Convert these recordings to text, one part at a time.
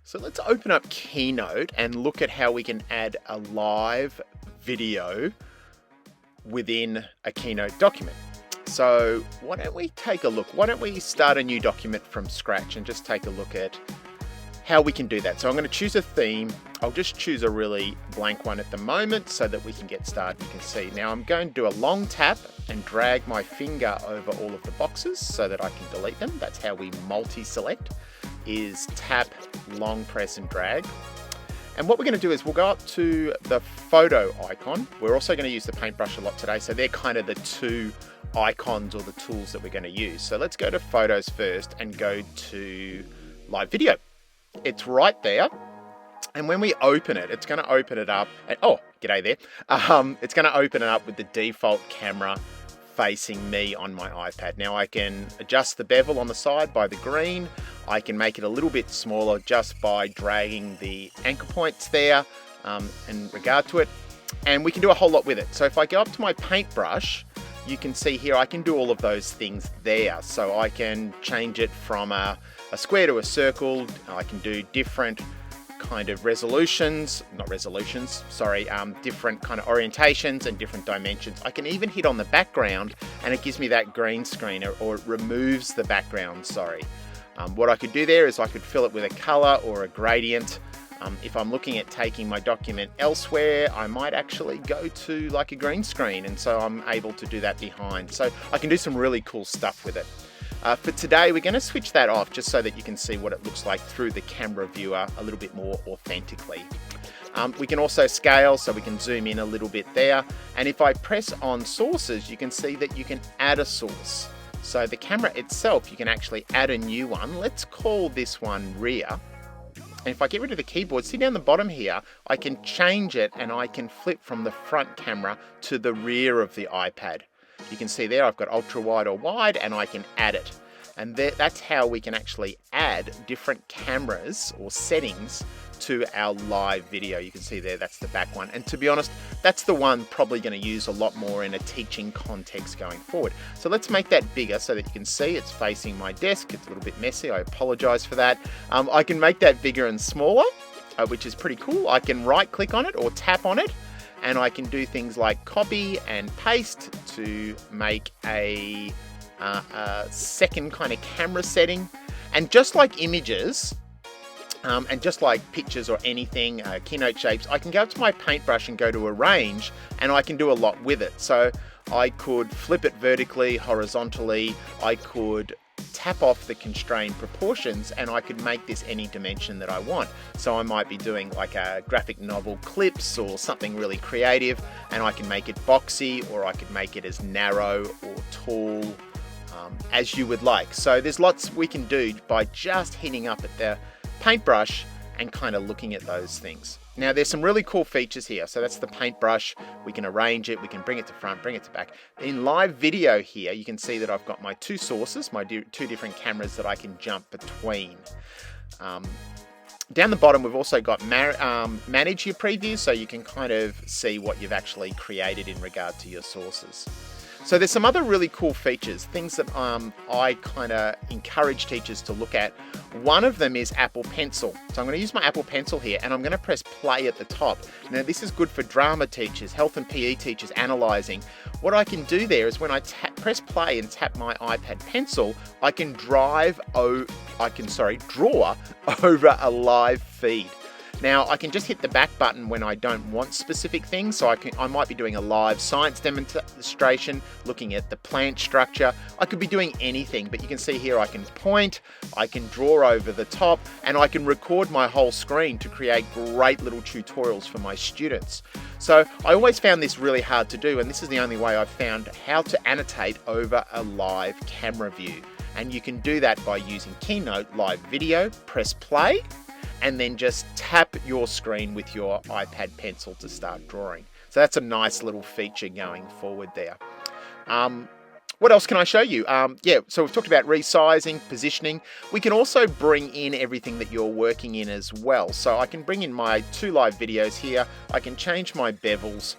So let's open up Keynote and look at how we can add a live video within a Keynote document. So why don't we take a look? Why don't we start a new document from scratch and just take a look at how we can do that. So I'm going to choose a theme. I'll just choose a really blank one at the moment so that we can get started. You can see now I'm going to do a long tap and drag my finger over all of the boxes so that I can delete them. That's how we multi-select, is tap, long press and drag. And what we're going to do is we'll go up to the photo icon. We're also going to use the paintbrush a lot today. So they're kind of the two icons or the tools that we're going to use. So let's go to photos first and go to live video. It's right there. And when we open it, it's going to open it up. And, oh, g'day there. It's going to open it up with the default camera facing me on my iPad. Now I can adjust the bevel on the side by the green. I can make it a little bit smaller just by dragging the anchor points there in regard to it. And we can do a whole lot with it. So if I go up to my paintbrush, you can see here I can do all of those things there. So I can change it from a square to a circle. I can do different kind of resolutions, different kind of orientations and different dimensions. I can even hit on the background and it gives me that green screen, or it removes the background, what I could do there is I could fill it with a color or a gradient. If I'm looking at taking my document elsewhere, I might actually go to like a green screen, and so I'm able to do that behind. So I can do some really cool stuff with it. For today, we're going to switch that off just so that you can see what it looks like through the camera viewer a little bit more authentically. We can also scale, so we can zoom in a little bit there. And if I press on sources, you can see that you can add a source. So the camera itself, you can actually add a new one. Let's call this one rear. And if I get rid of the keyboard, see down the bottom here, I can change it and I can flip from the front camera to the rear of the iPad. You can see there I've got ultra wide or wide, and I can add it. And that's how we can actually add different cameras or settings to our live video. You can see there, that's the back one. And to be honest, that's the one probably going to use a lot more in a teaching context going forward. So let's make that bigger so that you can see it's facing my desk. It's a little bit messy. I apologize for that. I can make that bigger and smaller, which is pretty cool. I can right click on it or tap on it, and I can do things like copy and paste to make a second kind of camera setting. And just like images, and just like pictures or anything, Keynote shapes, I can go up to my paintbrush and go to arrange, and I can do a lot with it. So I could flip it vertically, horizontally, I could tap off the constrained proportions, and I could make this any dimension that I want. So I might be doing like a graphic novel clips or something really creative, and I can make it boxy, or I could make it as narrow or tall as you would like. So there's lots we can do by just hitting up at the paintbrush and kind of looking at those things. Now there's some really cool features here. So that's the paintbrush. We can arrange it, we can bring it to front, bring it to back. In live video here, you can see that I've got my two sources, my two different cameras that I can jump between. Down the bottom, we've also got manage your previews, so you can kind of see what you've actually created in regard to your sources. So there's some other really cool features, things that I kind of encourage teachers to look at. One of them is Apple Pencil. So I'm going to use my Apple Pencil here, and I'm going to press play at the top. Now this is good for drama teachers, health and PE teachers, analysing. What I can do there is when I press play and tap my iPad Pencil, I can draw over a live feed. Now I can just hit the back button when I don't want specific things. So I might be doing a live science demonstration, looking at the plant structure. I could be doing anything, but you can see here I can point, I can draw over the top, and I can record my whole screen to create great little tutorials for my students. So I always found this really hard to do, and this is the only way I've found how to annotate over a live camera view. And you can do that by using Keynote Live Video, press play, and then just tap your screen with your iPad Pencil to start drawing. So that's a nice little feature going forward there. What else can I show you? So we've talked about resizing, positioning. We can also bring in everything that you're working in as well. So I can bring in my two live videos here. I can change my bevels.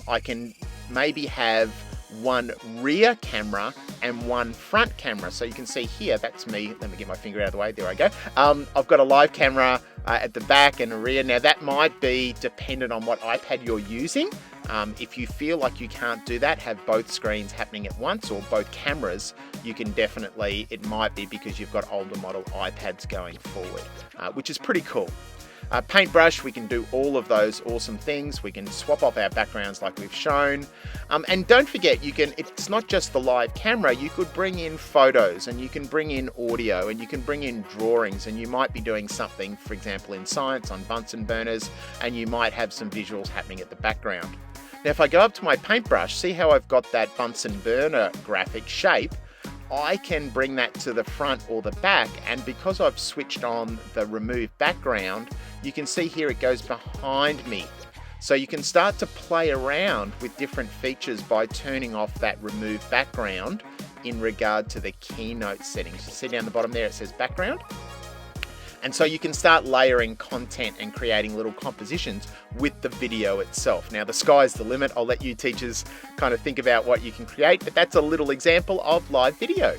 I can maybe have one rear camera and one front camera. So you can see here, that's me. Let me get my finger out of the way. There I go. I've got a live camera at the back and a rear. Now that might be dependent on what iPad you're using. If you feel like you can't do that, have both screens happening at once or both cameras, you can definitely, it might be because you've got older model iPads going forward, which is pretty cool. Paintbrush, we can do all of those awesome things. We can swap off our backgrounds like we've shown. And don't forget, it's not just the live camera, you could bring in photos and you can bring in audio and you can bring in drawings, and you might be doing something, for example, in science on Bunsen burners, and you might have some visuals happening at the background. Now, if I go up to my paintbrush, see how I've got that Bunsen burner graphic shape? I can bring that to the front or the back, and because I've switched on the remove background, you can see here it goes behind me. So you can start to play around with different features by turning off that remove background in regard to the Keynote settings. You see down the bottom there it says background. And so you can start layering content and creating little compositions with the video itself. Now the sky's the limit. I'll let you teachers kind of think about what you can create, but that's a little example of live video.